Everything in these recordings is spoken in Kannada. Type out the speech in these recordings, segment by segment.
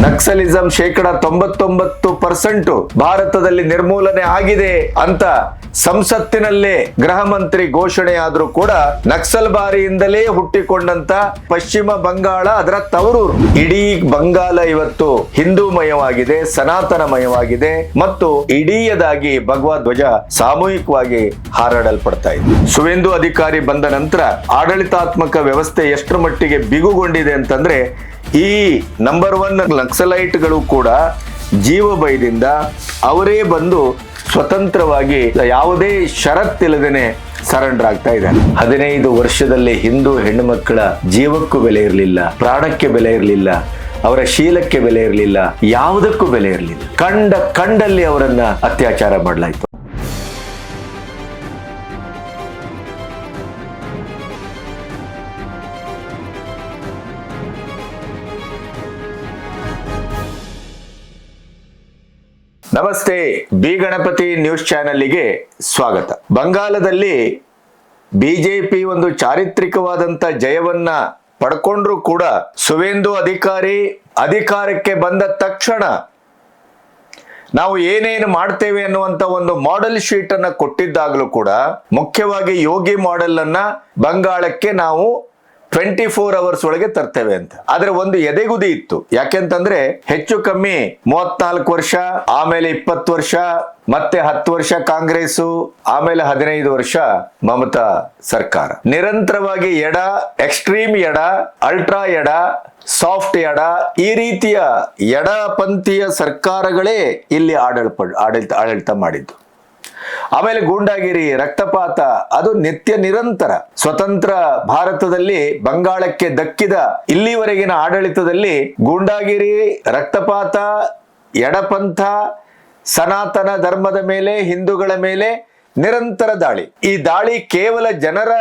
ನಕ್ಸಲಿಸಂ 99% ಭಾರತದಲ್ಲಿ ನಿರ್ಮೂಲನೆ ಆಗಿದೆ ಅಂತ ಸಂಸತ್ತಿನಲ್ಲೇ ಗೃಹ ಮಂತ್ರಿ ಘೋಷಣೆಯಾದ್ರೂ ಕೂಡ ನಕ್ಸಲ್ ಬಾರಿಯಿಂದಲೇ ಹುಟ್ಟಿಕೊಂಡಂತ ಪಶ್ಚಿಮ ಬಂಗಾಳ ಅದರ ತವರೂರು. ಇಡೀ ಬಂಗಾಲ ಇವತ್ತು ಹಿಂದೂಮಯವಾಗಿದೆ, ಸನಾತನಮಯವಾಗಿದೆ ಮತ್ತು ಇಡೀಯದಾಗಿ ಭಗವದ್ ಧ್ವಜ ಸಾಮೂಹಿಕವಾಗಿ ಹಾರಾಡಲ್ಪಡ್ತಾ ಇದೆ. ಸುವೇಂದು ಅಧಿಕಾರಿ ಬಂದ ನಂತರ ಆಡಳಿತಾತ್ಮಕ ವ್ಯವಸ್ಥೆ ಎಷ್ಟರ ಮಟ್ಟಿಗೆ ಬಿಗುಗೊಂಡಿದೆ ಅಂತಂದ್ರೆ, ಈ ನಂಬರ್ 1 ನಕ್ಸಲೈಟ್ಗಳು ಕೂಡ ಜೀವ ಭಯದಿಂದ ಅವರೇ ಬಂದು ಸ್ವತಂತ್ರವಾಗಿ ಯಾವುದೇ ಷರತ್ತಿಲ್ಲದೇನೆ ಸರೆಂಡರ್ ಆಗ್ತಾ ಇದ್ದಾರೆ. 15 ವರ್ಷದಲ್ಲಿ ಹಿಂದೂ ಹೆಣ್ಣು ಮಕ್ಕಳ ಜೀವಕ್ಕೂ ಬೆಲೆ ಇರಲಿಲ್ಲ, ಪ್ರಾಣಕ್ಕೆ ಬೆಲೆ ಇರಲಿಲ್ಲ, ಅವರ ಶೀಲಕ್ಕೆ ಬೆಲೆ ಇರಲಿಲ್ಲ, ಯಾವುದಕ್ಕೂ ಬೆಲೆ ಇರಲಿಲ್ಲ. ಕಂಡಲ್ಲಿ ಅವರನ್ನ ಅತ್ಯಾಚಾರ ಮಾಡಲಾಯಿತು. ನಮಸ್ತೆ, ಬಿ ಗಣಪತಿ ನ್ಯೂಸ್ ಚಾನೆಲ್ಗೆ ಸ್ವಾಗತ. ಬಂಗಾಲದಲ್ಲಿ ಬಿಜೆಪಿ ಒಂದು ಚಾರಿತ್ರಿಕವಾದಂತ ಜಯವನ್ನ ಪಡ್ಕೊಂಡ್ರು ಕೂಡ ಸುವೇಂದು ಅಧಿಕಾರಿ ಅಧಿಕಾರಕ್ಕೆ ಬಂದ ತಕ್ಷಣ ನಾವು ಏನೇನು ಮಾಡ್ತೇವೆ ಅನ್ನುವಂತ ಒಂದು ಮಾಡೆಲ್ ಶೀಟ್ ಅನ್ನ ಕೊಟ್ಟಿದ್ದಾಗಲೂ ಕೂಡ, ಮುಖ್ಯವಾಗಿ ಯೋಗಿ ಮಾಡೆಲ್ ಅನ್ನ ಬಂಗಾಳಕ್ಕೆ ನಾವು 24 ಅವರ್ಸ್ ಒಳಗೆ ತರ್ತೇವೆ ಅಂತ. ಆದ್ರೆ ಒಂದು ಎದೆಗುದಿ ಇತ್ತು. ಯಾಕೆಂತಂದ್ರೆ ಹೆಚ್ಚು ಕಮ್ಮಿ 34 ವರ್ಷ, ಆಮೇಲೆ 20 ವರ್ಷ, ಮತ್ತೆ 10 ವರ್ಷ ಕಾಂಗ್ರೆಸ್, ಆಮೇಲೆ 15 ವರ್ಷ ಮಮತಾ ಸರ್ಕಾರ. ನಿರಂತರವಾಗಿ ಎಡ, ಎಕ್ಸ್ಟ್ರೀಮ್ ಎಡ, ಅಲ್ಟ್ರಾ ಎಡ, ಸಾಫ್ಟ್ ಎಡ, ಈ ರೀತಿಯ ಎಡಪಂಥೀಯ ಸರ್ಕಾರಗಳೇ ಇಲ್ಲಿ ಆಡಳಿತ ಮಾಡಿದ್ದು. ಆಮೇಲೆ ಗೂಂಡಾಗಿರಿ, ರಕ್ತಪಾತ, ಅದು ನಿತ್ಯ ನಿರಂತರ. ಸ್ವತಂತ್ರ ಭಾರತದಲ್ಲಿ ಬಂಗಾಳಕ್ಕೆ ದಕ್ಕಿದ ಇಲ್ಲಿವರೆಗಿನ ಆಡಳಿತದಲ್ಲಿ ಗೂಂಡಾಗಿರಿ, ರಕ್ತಪಾತ, ಎಡಪಂಥ, ಸನಾತನ ಧರ್ಮದ ಮೇಲೆ, ಹಿಂದೂಗಳ ಮೇಲೆ ನಿರಂತರ ದಾಳಿ. ಈ ದಾಳಿ ಕೇವಲ ಜನರ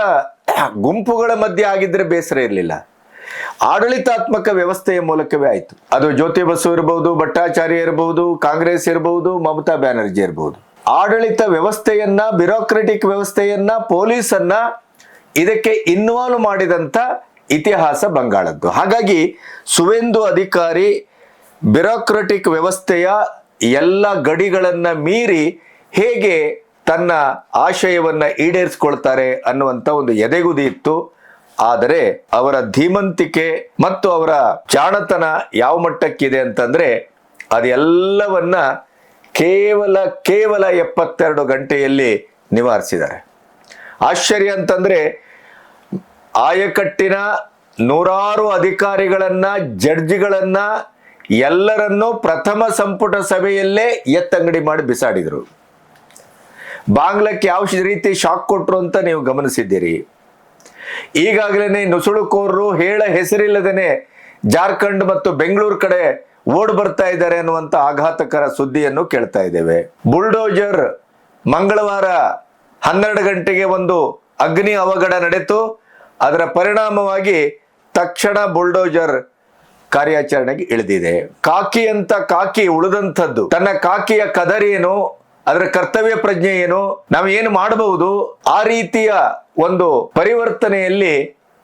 ಗುಂಪುಗಳ ಮಧ್ಯೆ ಆಗಿದ್ರೆ ಬೇಸರ ಇರಲಿಲ್ಲ, ಆಡಳಿತಾತ್ಮಕ ವ್ಯವಸ್ಥೆಯ ಮೂಲಕವೇ ಆಯ್ತು. ಅದು ಜ್ಯೋತಿ ಬಸು ಇರಬಹುದು, ಭಟ್ಟಾಚಾರ್ಯ ಇರಬಹುದು, ಕಾಂಗ್ರೆಸ್ ಇರಬಹುದು, ಮಮತಾ ಬ್ಯಾನರ್ಜಿ ಇರಬಹುದು. ಆಡಳಿತ ವ್ಯವಸ್ಥೆಯನ್ನ, ಬ್ಯೂರೋಕ್ರೆಟಿಕ್ ವ್ಯವಸ್ಥೆಯನ್ನ, ಪೊಲೀಸನ್ನ ಇದಕ್ಕೆ ಇನ್ವಾಲ್ವ್ ಮಾಡಿದಂತ ಇತಿಹಾಸ ಬಂಗಾಳದ್ದು. ಹಾಗಾಗಿ ಸುವೇಂದು ಅಧಿಕಾರಿ ಬ್ಯೂರೋಕ್ರೆಟಿಕ್ ವ್ಯವಸ್ಥೆಯ ಎಲ್ಲ ಗಡಿಗಳನ್ನ ಮೀರಿ ಹೇಗೆ ತನ್ನ ಆಶಯವನ್ನ ಈಡೇರಿಸಿಕೊಳ್ತಾರೆ ಅನ್ನುವಂತ ಒಂದು ಎದೆಗುದಿ ಇತ್ತು. ಆದರೆ ಅವರ ಧೀಮಂತಿಕೆ ಮತ್ತು ಅವರ ಜಾಣತನ ಯಾವ ಮಟ್ಟಕ್ಕಿದೆ ಅಂತಂದ್ರೆ, ಅದೆಲ್ಲವನ್ನ ಕೇವಲ 72 ಗಂಟೆಯಲ್ಲಿ ನಿವಾರಿಸಿದ್ದಾರೆ. ಆಶ್ಚರ್ಯ ಅಂತಂದ್ರೆ, ಆಯಕಟ್ಟಿನ ನೂರಾರು ಅಧಿಕಾರಿಗಳನ್ನ, ಜಡ್ಜಿಗಳನ್ನ ಎಲ್ಲರನ್ನೂ ಪ್ರಥಮ ಸಂಪುಟ ಸಭೆಯಲ್ಲೇ ಎತ್ತಂಗಡಿ ಮಾಡಿ ಬಿಸಾಡಿದ್ರು. ಬಾಂಗ್ಲಕ್ಕೆ ಯಾವ ರೀತಿ ಶಾಕ್ ಕೊಟ್ರು ಅಂತ ನೀವು ಗಮನಿಸಿದ್ದೀರಿ. ಈಗಾಗಲೇ ನುಸುಳುಕೋರರು ಹೇಳ ಹೆಸರಿಲ್ಲದೇನೆ ಜಾರ್ಖಂಡ್ ಮತ್ತು ಬೆಂಗಳೂರು ಕಡೆ ಓಡ್ ಬರ್ತಾ ಇದ್ದಾರೆ ಅನ್ನುವಂತ ಆಘಾತಕರ ಸುದ್ದಿಯನ್ನು ಕೇಳ್ತಾ ಇದ್ದೇವೆ. ಬುಲ್ಡೋಜರ್ ಮಂಗಳವಾರ 12 ಗಂಟೆಗೆ ಒಂದು ಅಗ್ನಿ ಅವಘಡ ನಡೆಯಿತು. ಅದರ ಪರಿಣಾಮವಾಗಿ ತಕ್ಷಣ ಬುಲ್ಡೋಜರ್ ಕಾರ್ಯಾಚರಣೆಗೆ ಇಳಿದಿದೆ. ಕಾಕಿ ಉಳಿದಂಥದ್ದು, ತನ್ನ ಕಾಕಿಯ ಕದರ್ ಏನು, ಅದರ ಕರ್ತವ್ಯ ಪ್ರಜ್ಞೆ ಏನು, ನಾವು ಏನು ಮಾಡಬಹುದು, ಆ ರೀತಿಯ ಒಂದು ಪರಿವರ್ತನೆಯಲ್ಲಿ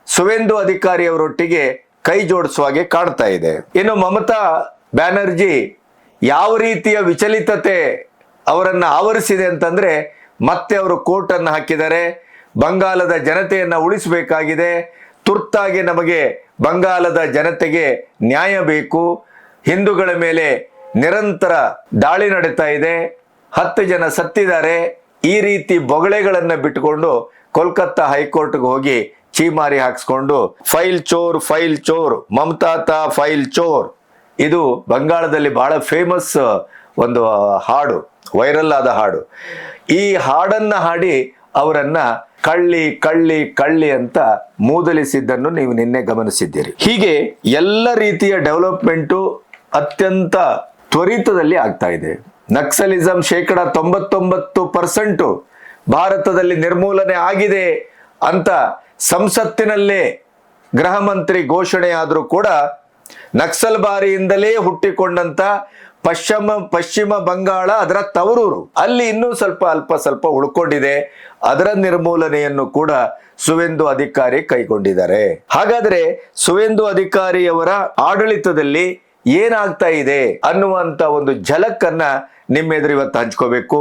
ಸುವೇಂದು ಅಧಿಕಾರಿ ಅವರೊಟ್ಟಿಗೆ ಕೈ ಜೋಡಿಸುವಾಗೆ ಕಾಣ್ತಾ ಇದೆ. ಇನ್ನು ಮಮತಾ ಬ್ಯಾನರ್ಜಿ ಯಾವ ರೀತಿಯ ವಿಚಲಿತತೆ ಅವರನ್ನ ಆವರಿಸಿದೆ ಅಂತಂದ್ರೆ, ಮತ್ತೆ ಅವರು ಕೋರ್ಟ್ ಅನ್ನು ಹಾಕಿದ್ದಾರೆ. ಬಂಗಾಲದ ಜನತೆಯನ್ನ ಉಳಿಸಬೇಕಾಗಿದೆ, ತುರ್ತಾಗಿ ನಮಗೆ ಬಂಗಾಲದ ಜನತೆಗೆ ನ್ಯಾಯ ಬೇಕು, ಹಿಂದೂಗಳ ಮೇಲೆ ನಿರಂತರ ದಾಳಿ ನಡೀತಾ ಇದೆ, 10 ಜನ ಸತ್ತಿದ್ದಾರೆ, ಈ ರೀತಿ ಬೊಗಳೆಗಳನ್ನ ಬಿಟ್ಟುಕೊಂಡು ಕೋಲ್ಕತ್ತಾ ಹೈಕೋರ್ಟ್ಗೆ ಹೋಗಿ ಚೀಮಾರಿ ಹಾಕ್ಸ್ಕೊಂಡು ಫೈಲ್ ಚೋರ್ ಮಮತಾತಾ ಫೈಲ್ ಚೋರ್, ಇದು ಬಂಗಾಳದಲ್ಲಿ ಬಹಳ ಫೇಮಸ್ ಒಂದು ಹಾಡು, ವೈರಲ್ ಆದ ಹಾಡು. ಈ ಹಾಡನ್ನ ಹಾಡಿ ಅವರನ್ನ ಕಳ್ಳಿ ಅಂತ ಮೂದಲಿಸಿದ್ದನ್ನು ನೀವು ನಿನ್ನೆ ಗಮನಿಸಿದ್ದೀರಿ. ಹೀಗೆ ಎಲ್ಲ ರೀತಿಯ ಡೆವಲಪ್ಮೆಂಟು ಅತ್ಯಂತ ತ್ವರಿತದಲ್ಲಿ ಆಗ್ತಾ ಇದೆ. ನಕ್ಸಲಿಸಂ 99% ಭಾರತದಲ್ಲಿ ನಿರ್ಮೂಲನೆ ಆಗಿದೆ ಅಂತ ಸಂಸತ್ತಿನಲ್ಲೇ ಗೃಹ ಮಂತ್ರಿ ಘೋಷಣೆಯಾದ್ರೂ ಕೂಡ, ನಕ್ಸಲ್ ಬಾರಿಯಿಂದಲೇ ಹುಟ್ಟಿಕೊಂಡಂತ ಪಶ್ಚಿಮ ಬಂಗಾಳ ಅದರ ತವರೂರು, ಅಲ್ಲಿ ಇನ್ನೂ ಅಲ್ಪ ಸ್ವಲ್ಪ ಉಳ್ಕೊಂಡಿದೆ. ಅದರ ನಿರ್ಮೂಲನೆಯನ್ನು ಕೂಡ ಸುವೇಂದು ಅಧಿಕಾರಿ ಕೈಗೊಂಡಿದ್ದಾರೆ. ಹಾಗಾದ್ರೆ ಸುವೇಂದು ಅಧಿಕಾರಿಯವರ ಆಡಳಿತದಲ್ಲಿ ಏನಾಗ್ತಾ ಇದೆ ಅನ್ನುವಂತ ಒಂದು ಝಲಕ್ಕನ್ನ ನಿಮ್ಮೆದುರು ಇವತ್ತು ಹಂಚ್ಕೋಬೇಕು.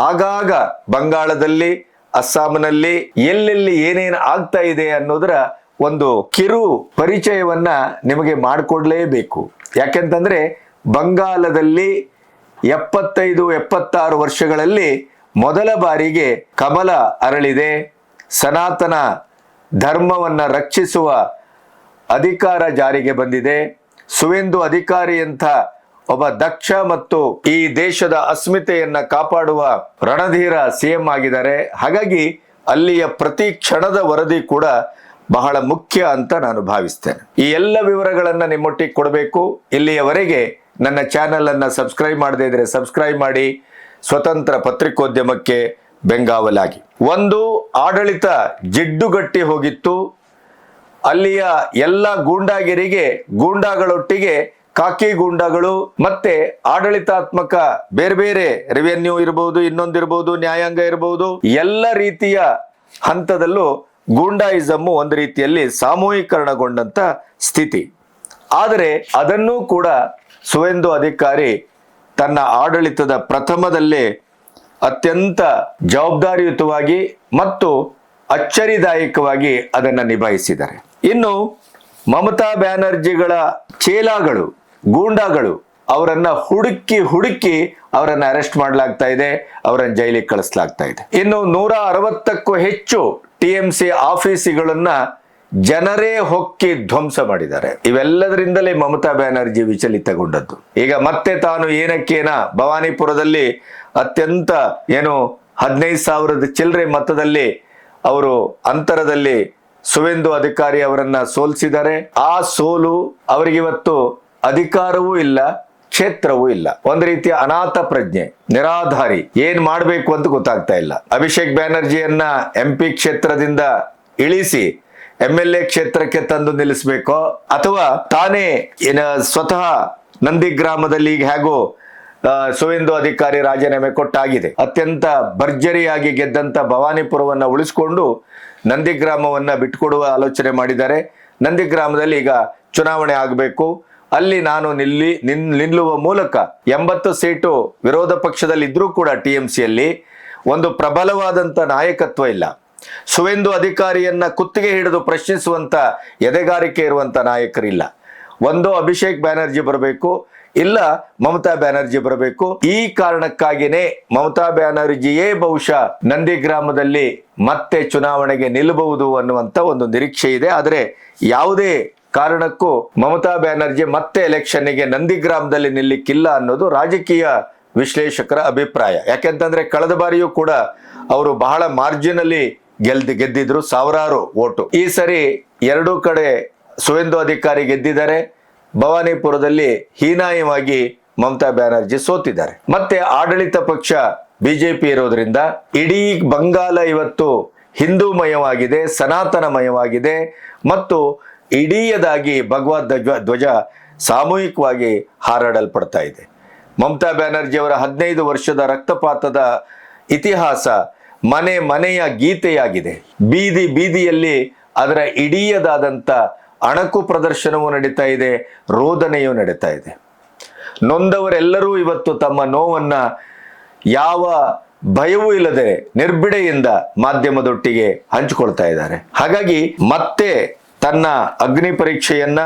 ಆಗಾಗ ಬಂಗಾಳದಲ್ಲಿ, ಅಸ್ಸಾಂನಲ್ಲಿ ಎಲ್ಲೆಲ್ಲಿ ಏನೇನು ಆಗ್ತಾ ಇದೆ ಅನ್ನೋದರ ಒಂದು ಕಿರು ಪರಿಚಯವನ್ನ ನಿಮಗೆ ಮಾಡಿಕೊಡ್ಲೇಬೇಕು. ಯಾಕೆಂತಂದ್ರೆ ಬಂಗಾಲದಲ್ಲಿ 75-76 ವರ್ಷಗಳಲ್ಲಿ ಮೊದಲ ಬಾರಿಗೆ ಕಮಲ ಅರಳಿದೆ. ಸನಾತನ ಧರ್ಮವನ್ನ ರಕ್ಷಿಸುವ ಅಧಿಕಾರ ಜಾರಿಗೆ ಬಂದಿದೆ. ಸುವೇಂದು ಅಧಿಕಾರಿ ಅಂತ ಒಬ್ಬ ದಕ್ಷ ಮತ್ತು ಈ ದೇಶದ ಅಸ್ಮಿತೆಯನ್ನ ಕಾಪಾಡುವ ರಣಧೀರ ಸಿಎಂ ಆಗಿದ್ದಾರೆ. ಹಾಗಾಗಿ ಅಲ್ಲಿಯ ಪ್ರತಿ ಕ್ಷಣದ ವರದಿ ಕೂಡ ಬಹಳ ಮುಖ್ಯ ಅಂತ ನಾನು ಭಾವಿಸ್ತೇನೆ. ಈ ಎಲ್ಲ ವಿವರಗಳನ್ನ ನಿಮ್ಮೊಟ್ಟಿಗೆ ಕೊಡಬೇಕು. ಇಲ್ಲಿಯವರೆಗೆ ನನ್ನ ಚಾನೆಲ್ ಅನ್ನ ಸಬ್ಸ್ಕ್ರೈಬ್ ಮಾಡದೇ ಇದ್ರೆ ಸಬ್ಸ್ಕ್ರೈಬ್ ಮಾಡಿ. ಸ್ವತಂತ್ರ ಪತ್ರಿಕೋದ್ಯಮಕ್ಕೆ ಬೆಂಗಾವಲಾಗಿ. ಒಂದು, ಆಡಳಿತ ಜಿಡ್ಡುಗಟ್ಟಿ ಹೋಗಿತ್ತು. ಅಲ್ಲಿಯ ಎಲ್ಲ ಗೂಂಡಾಗಿರಿಗೆ ಗೂಂಡಾಗಳೊಟ್ಟಿಗೆ ಕಾಕಿ ಗೂಂಡಾಗಳು ಮತ್ತೆ ಆಡಳಿತಾತ್ಮಕ ಬೇರೆ ಬೇರೆ ರೆವೆನ್ಯೂ ಇರಬಹುದು, ಇನ್ನೊಂದಿರಬಹುದು, ನ್ಯಾಯಾಂಗ ಇರಬಹುದು, ಎಲ್ಲ ರೀತಿಯ ಹಂತದಲ್ಲೂ ಗೂಂಡಾಯಿಸಮ್ ಒಂದು ರೀತಿಯಲ್ಲಿ ಸಾಮೂಹಿಕರಣಗೊಂಡಂತ ಸ್ಥಿತಿ. ಆದರೆ ಅದನ್ನೂ ಕೂಡ ಸುವೇಂದು ಅಧಿಕಾರಿ ತನ್ನ ಆಡಳಿತದ ಪ್ರಥಮದಲ್ಲೇ ಅತ್ಯಂತ ಜವಾಬ್ದಾರಿಯುತವಾಗಿ ಮತ್ತು ಅಚ್ಚರಿದಾಯಕವಾಗಿ ಅದನ್ನ ನಿಭಾಯಿಸಿದ್ದಾರೆ. ಇನ್ನು ಮಮತಾ ಬ್ಯಾನರ್ಜಿಗಳ ಚೇಲಾಗಳು, ಗೂಂಡಾಗಳು ಅವರನ್ನ ಹುಡುಕಿ ಅವರನ್ನ ಅರೆಸ್ಟ್ ಮಾಡಲಾಗ್ತಾ ಇದೆ, ಅವರನ್ನ ಜೈಲಿಗೆ ಕಳಿಸಲಾಗ್ತಾ ಇದೆ. ಇನ್ನು 160ಕ್ಕೂ ಹೆಚ್ಚು ಟಿಎಂಸಿ ಆಫೀಸುಗಳನ್ನ ಜನರೇ ಹೊಕ್ಕಿ ಧ್ವಂಸ ಮಾಡಿದ್ದಾರೆ. ಇವೆಲ್ಲದರಿಂದಲೇ ಮಮತಾ ಬ್ಯಾನರ್ಜಿ ವಿಚಲಿತಗೊಂಡದ್ದು. ಈಗ ಮತ್ತೆ ತಾನು ಏನಕ್ಕೇನ ಭವಾನಿಪುರದಲ್ಲಿ ಅತ್ಯಂತ 15,000 ಚಿಲ್ಲರೆ ಮತದಲ್ಲಿ ಅವರು ಅಂತರದಲ್ಲಿ ಸುವೇಂದು ಅಧಿಕಾರಿ ಅವರನ್ನ ಸೋಲಿಸಿದ್ದಾರೆ. ಆ ಸೋಲು ಅವರಿಗಿವತ್ತು ಅಧಿಕಾರವೂ ಇಲ್ಲ, ಕ್ಷೇತ್ರವೂ ಇಲ್ಲ. ಒಂದು ರೀತಿಯ ಅನಾಥ ಪ್ರಜ್ಞೆ, ನಿರಾಧಾರಿ, ಏನ್ ಮಾಡ್ಬೇಕು ಅಂತ ಗೊತ್ತಾಗ್ತಾ ಇಲ್ಲ. ಅಭಿಷೇಕ್ ಬ್ಯಾನರ್ಜಿಯನ್ನ MP ಕ್ಷೇತ್ರದಿಂದ ಇಳಿಸಿ MLA ಕ್ಷೇತ್ರಕ್ಕೆ ತಂದು ನಿಲ್ಲಿಸಬೇಕೋ ಅಥವಾ ತಾನೇ ಸ್ವತಃ ನಂದಿಗ್ರಾಮದಲ್ಲಿ ಈಗ ಹೇಗೋ ಸುವೇಂದು ಅಧಿಕಾರಿ ರಾಜೀನಾಮೆ ಕೊಟ್ಟಾಗಿದೆ. ಅತ್ಯಂತ ಭರ್ಜರಿಯಾಗಿ ಗೆದ್ದಂತ ಭವಾನಿಪುರವನ್ನ ಉಳಿಸಿಕೊಂಡು ನಂದಿಗ್ರಾಮವನ್ನ ಬಿಟ್ಟುಕೊಡುವ ಆಲೋಚನೆ ಮಾಡಿದ್ದಾರೆ. ನಂದಿಗ್ರಾಮದಲ್ಲಿ ಈಗ ಚುನಾವಣೆ ಆಗಬೇಕು, ಅಲ್ಲಿ ನಾನು ನಿಲ್ಲುವ ಮೂಲಕ 80 ಸೀಟು ವಿರೋಧ ಪಕ್ಷದಲ್ಲಿ ಇದ್ರೂ ಕೂಡ TMCಯಲ್ಲಿ ಒಂದು ಪ್ರಬಲವಾದಂತ ನಾಯಕತ್ವ ಇಲ್ಲ. ಸುವೇಂದು ಅಧಿಕಾರಿಯನ್ನ ಕುತ್ತಿಗೆ ಹಿಡಿದು ಪ್ರಶ್ನಿಸುವಂತ ಎದೆಗಾರಿಕೆ ಇರುವಂತ ನಾಯಕರಿಲ್ಲ. ಒಂದು ಅಭಿಷೇಕ್ ಬ್ಯಾನರ್ಜಿ ಬರಬೇಕು, ಇಲ್ಲ ಮಮತಾ ಬ್ಯಾನರ್ಜಿ ಬರಬೇಕು. ಈ ಕಾರಣಕ್ಕಾಗಿನೇ ಮಮತಾ ಬ್ಯಾನರ್ಜಿಯೇ ಬಹುಶಃ ನಂದಿಗ್ರಾಮದಲ್ಲಿ ಮತ್ತೆ ಚುನಾವಣೆಗೆ ನಿಲ್ಲಬಹುದು ಅನ್ನುವಂತ ಒಂದು ನಿರೀಕ್ಷೆ ಇದೆ. ಆದರೆ ಯಾವುದೇ ಕಾರಣಕ್ಕೂ ಮಮತಾ ಬ್ಯಾನರ್ಜಿ ಮತ್ತೆ ಎಲೆಕ್ಷನ್ಗೆ ನಂದಿಗ್ರಾಮದಲ್ಲಿ ನಿಲ್ಲಿಕ್ಕಿಲ್ಲ ಅನ್ನೋದು ರಾಜಕೀಯ ವಿಶ್ಲೇಷಕರ ಅಭಿಪ್ರಾಯ. ಯಾಕೆಂತಂದ್ರೆ ಕಳೆದ ಬಾರಿಯೂ ಕೂಡ ಅವರು ಬಹಳ ಮಾರ್ಜಿನಲ್ಲಿ ಗೆದ್ದಿದ್ರು, ಸಾವಿರಾರು ಓಟು. ಈ ಸರಿ ಎರಡೂ ಕಡೆ ಸುವೇಂದು ಅಧಿಕಾರಿ ಗೆದ್ದಿದ್ದಾರೆ. ಭವಾನಿಪುರದಲ್ಲಿ ಹೀನಾಯವಾಗಿ ಮಮತಾ ಬ್ಯಾನರ್ಜಿ ಸೋತಿದ್ದಾರೆ. ಮತ್ತೆ ಆಡಳಿತ ಪಕ್ಷ ಬಿಜೆಪಿ ಇರೋದ್ರಿಂದ ಇಡೀ ಬಂಗಾಲ ಇವತ್ತು ಹಿಂದೂಮಯವಾಗಿದೆ, ಸನಾತನಮಯವಾಗಿದೆ ಮತ್ತು ಇಡೀಯದಾಗಿ ಭಗವದ್ ಧ್ವಜ ಸಾಮೂಹಿಕವಾಗಿ ಹಾರಾಡಲ್ಪಡ್ತಾ ಇದೆ. ಮಮತಾ ಬ್ಯಾನರ್ಜಿ ಅವರ 15 ವರ್ಷದ ರಕ್ತಪಾತದ ಇತಿಹಾಸ ಮನೆಯ ಗೀತೆಯಾಗಿದೆ. ಬೀದಿಯಲ್ಲಿ ಅದರ ಇಡೀಯದಾದಂಥ ಅಣಕು ಪ್ರದರ್ಶನವೂ ನಡೀತಾ ಇದೆ, ರೋದನೆಯೂ ನಡೀತಾ ಇದೆ. ನೊಂದವರೆಲ್ಲರೂ ಇವತ್ತು ತಮ್ಮ ನೋವನ್ನ ಯಾವ ಭಯವೂ ಇಲ್ಲದೆ ನಿರ್ಬಿಡೆಯಿಂದ ಮಾಧ್ಯಮದೊಟ್ಟಿಗೆ ಹಂಚಿಕೊಳ್ತಾ ಇದ್ದಾರೆ. ಹಾಗಾಗಿ ಮತ್ತೆ ತನ್ನ ಅಗ್ನಿ ಪರೀಕ್ಷೆಯನ್ನ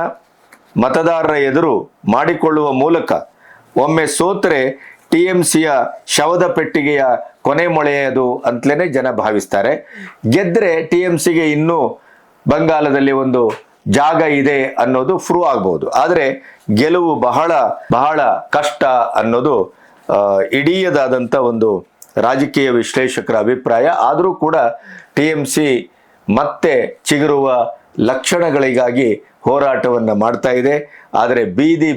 ಮತದಾರರ ಎದುರು ಮಾಡಿಕೊಳ್ಳುವ ಮೂಲಕ ಒಮ್ಮೆ ಸೋತರೆ TMCಯ ಶವದ ಪೆಟ್ಟಿಗೆಯ ಕೊನೆ ಮೊಳೆಯದು ಅಂತಲೇ ಜನ ಭಾವಿಸ್ತಾರೆ. ಗೆದ್ರೆ TMCಗೆ ಇನ್ನೂ ಬಂಗಾಲದಲ್ಲಿ ಒಂದು ಜಾಗ ಇದೆ ಅನ್ನೋದು ಪ್ರೂವ್ ಆಗ್ಬಹುದು. ಆದರೆ ಗೆಲುವು ಬಹಳ ಬಹಳ ಕಷ್ಟ ಅನ್ನೋದು ಇಡೀಯದಾದಂಥ ಒಂದು ರಾಜಕೀಯ ವಿಶ್ಲೇಷಕರ ಅಭಿಪ್ರಾಯ. ಆದರೂ ಕೂಡ TMC ಮತ್ತೆ ಚಿಗುರುವ ಲಕ್ಷಣಗಳಿಗಾಗಿ ಹೋರಾಟವನ್ನು ಮಾಡ್ತಾ ಇದೆ. ಆದರೆ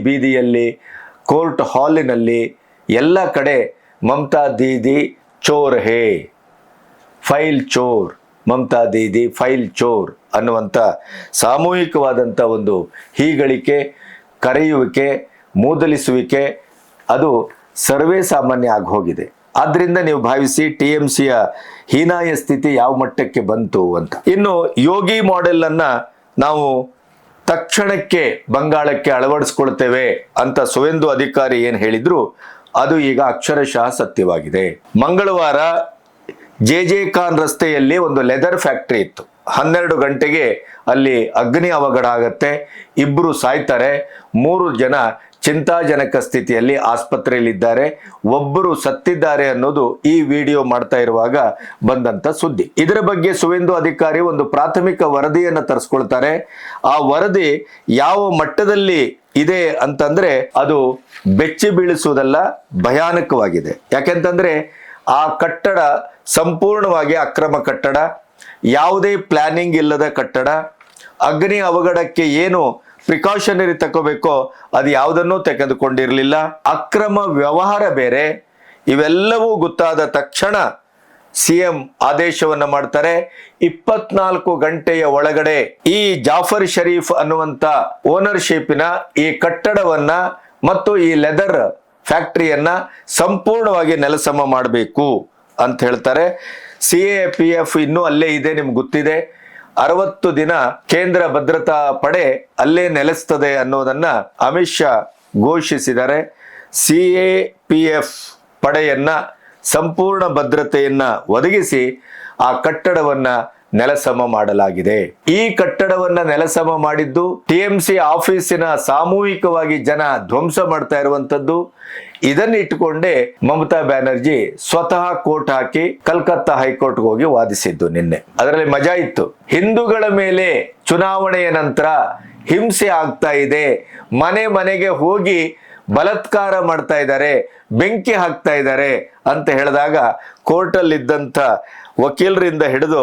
ಬೀದಿಯಲ್ಲಿ, ಕೋರ್ಟ್ ಹಾಲಿನಲ್ಲಿ ಎಲ್ಲ ಕಡೆ ಮಮತಾ ದೀದಿ ಚೋರ್ ಹೇ, ಫೈಲ್ ಚೋರ್, ಮಮತಾ ದೀದಿ ಫೈಲ್ ಚೋರ್ ಅನ್ನುವಂಥ ಸಾಮೂಹಿಕವಾದಂಥ ಒಂದು ಹೀಗಳಿಕೆ, ಕರೆಯುವಿಕೆ, ಮೂದಲಿಸುವಿಕೆ ಅದು ಸರ್ವೇ ಸಾಮಾನ್ಯ ಆಗಿ ಹೋಗಿದೆ. ಆದ್ರಿಂದ ನೀವು ಭಾವಿಸಿ TMCಯ ಹೀನಾಯ ಸ್ಥಿತಿ ಯಾವ ಮಟ್ಟಕ್ಕೆ ಬಂತು ಅಂತ. ಇನ್ನು ಯೋಗಿ ಮಾಡೆಲ್ ಅನ್ನ ನಾವು ತಕ್ಷಣಕ್ಕೆ ಬಂಗಾಳಕ್ಕೆ ಅಳವಡಿಸ್ಕೊಳ್ತೇವೆ ಅಂತ ಸುವೇಂದು ಅಧಿಕಾರಿ ಏನ್ ಹೇಳಿದ್ರು ಅದು ಈಗ ಅಕ್ಷರಶಃ ಸತ್ಯವಾಗಿದೆ. ಮಂಗಳವಾರ ಜೆ ಖಾನ್ ರಸ್ತೆಯಲ್ಲಿ ಒಂದು ಲೆದರ್ ಫ್ಯಾಕ್ಟರಿ ಇತ್ತು. 12 ಗಂಟೆಗೆ ಅಲ್ಲಿ ಅಗ್ನಿ ಅವಘಡ ಆಗತ್ತೆ, 2 ಸಾಯ್ತಾರೆ, 3 ಜನ ಚಿಂತಾಜನಕ ಸ್ಥಿತಿಯಲ್ಲಿ ಆಸ್ಪತ್ರೆಯಲ್ಲಿದ್ದಾರೆ, 1 ಸತ್ತಿದ್ದಾರೆ ಅನ್ನೋದು ಈ ವಿಡಿಯೋ ಮಾಡ್ತಾ ಇರುವಾಗ ಬಂದಂತ ಸುದ್ದಿ. ಇದರ ಬಗ್ಗೆ ಸುವೇಂದು ಅಧಿಕಾರಿ ಒಂದು ಪ್ರಾಥಮಿಕ ವರದಿಯನ್ನು ತರಿಸ್ಕೊಳ್ತಾರೆ. ಆ ವರದಿ ಯಾವ ಮಟ್ಟದಲ್ಲಿ ಇದೆ ಅಂತಂದ್ರೆ ಅದು ಬೆಚ್ಚಿ ಬೀಳಿಸುವುದಲ್ಲ, ಭಯಾನಕವಾಗಿದೆ. ಯಾಕೆಂತಂದ್ರೆ ಆ ಕಟ್ಟಡ ಸಂಪೂರ್ಣವಾಗಿ ಅಕ್ರಮ ಕಟ್ಟಡ, ಯಾವುದೇ ಪ್ಲಾನಿಂಗ್ ಇಲ್ಲದ ಕಟ್ಟಡ, ಅಗ್ನಿ ಅವಘಡಕ್ಕೆ ಏನು ಪ್ರಿಕಾಷನರಿ ತಗೋಬೇಕೋ ಅದು ಯಾವುದನ್ನೂ ತೆಗೆದುಕೊಂಡಿರಲಿಲ್ಲ, ಅಕ್ರಮ ವ್ಯವಹಾರ ಬೇರೆ. ಇವೆಲ್ಲವೂ ಗೊತ್ತಾದ ತಕ್ಷಣ ಸಿಎಂ ಆದೇಶವನ್ನ ಮಾಡ್ತಾರೆ. 24 ಗಂಟೆಯ ಒಳಗಡೆ ಈ ಜಾಫರ್ ಶರೀಫ್ ಅನ್ನುವಂತ ಓನರ್ಶಿಪ್ನ ಈ ಕಟ್ಟಡವನ್ನ ಮತ್ತು ಈ ಲೆದರ್ ಫ್ಯಾಕ್ಟರಿಯನ್ನ ಸಂಪೂರ್ಣವಾಗಿ ನೆಲಸಮ ಮಾಡಬೇಕು ಅಂತ ಹೇಳ್ತಾರೆ. CAPF ಇನ್ನೂ ಅಲ್ಲೇ ಇದೆ, ನಿಮ್ಗೆ ಗೊತ್ತಿದೆ. 60 ದಿನ ಕೇಂದ್ರ ಭದ್ರತಾ ಪಡೆ ಅಲ್ಲೇ ನೆಲೆಸ್ತದೆ ಅನ್ನೋದನ್ನ ಅಮಿತ್ ಶಾ ಘೋಷಿಸಿದ್ದಾರೆ. CAPF ಪಡೆಯನ್ನ ಸಂಪೂರ್ಣ ಭದ್ರತೆಯನ್ನ ಒದಗಿಸಿ ಆ ಕಟ್ಟಡವನ್ನ ನೆಲಸಮ ಮಾಡಲಾಗಿದೆ. ಈ ಕಟ್ಟಡವನ್ನ ನೆಲಸಮ ಮಾಡಿದ್ದು TMC ಆಫೀಸಿನ ಸಾಮೂಹಿಕವಾಗಿ ಜನ ಧ್ವಂಸ ಮಾಡ್ತಾ ಇರುವಂತದ್ದು. ಇದನ್ನ ಇಟ್ಟುಕೊಂಡೇ ಮಮತಾ ಬ್ಯಾನರ್ಜಿ ಸ್ವತಃ ಕೋರ್ಟ್ ಹಾಕಿ ಕಲ್ಕತ್ತಾ ಹೈಕೋರ್ಟ್ಗೆ ಹೋಗಿ ವಾದಿಸಿದ್ದು ನಿನ್ನೆ. ಅದರಲ್ಲಿ ಮಜಾ ಇತ್ತು. ಹಿಂದೂಗಳ ಮೇಲೆ ಚುನಾವಣೆಯ ನಂತರ ಹಿಂಸೆ ಆಗ್ತಾ ಇದೆ, ಮನೆ ಮನೆಗೆ ಹೋಗಿ ಬಲಾತ್ಕಾರ ಮಾಡ್ತಾ ಇದ್ದಾರೆ, ಬೆಂಕಿ ಹಾಕ್ತಾ ಇದ್ದಾರೆ ಅಂತ ಹೇಳಿದಾಗ ಕೋರ್ಟಲ್ಲಿ ಇದ್ದಂಥ ವಕೀಲರಿಂದ ಹಿಡಿದು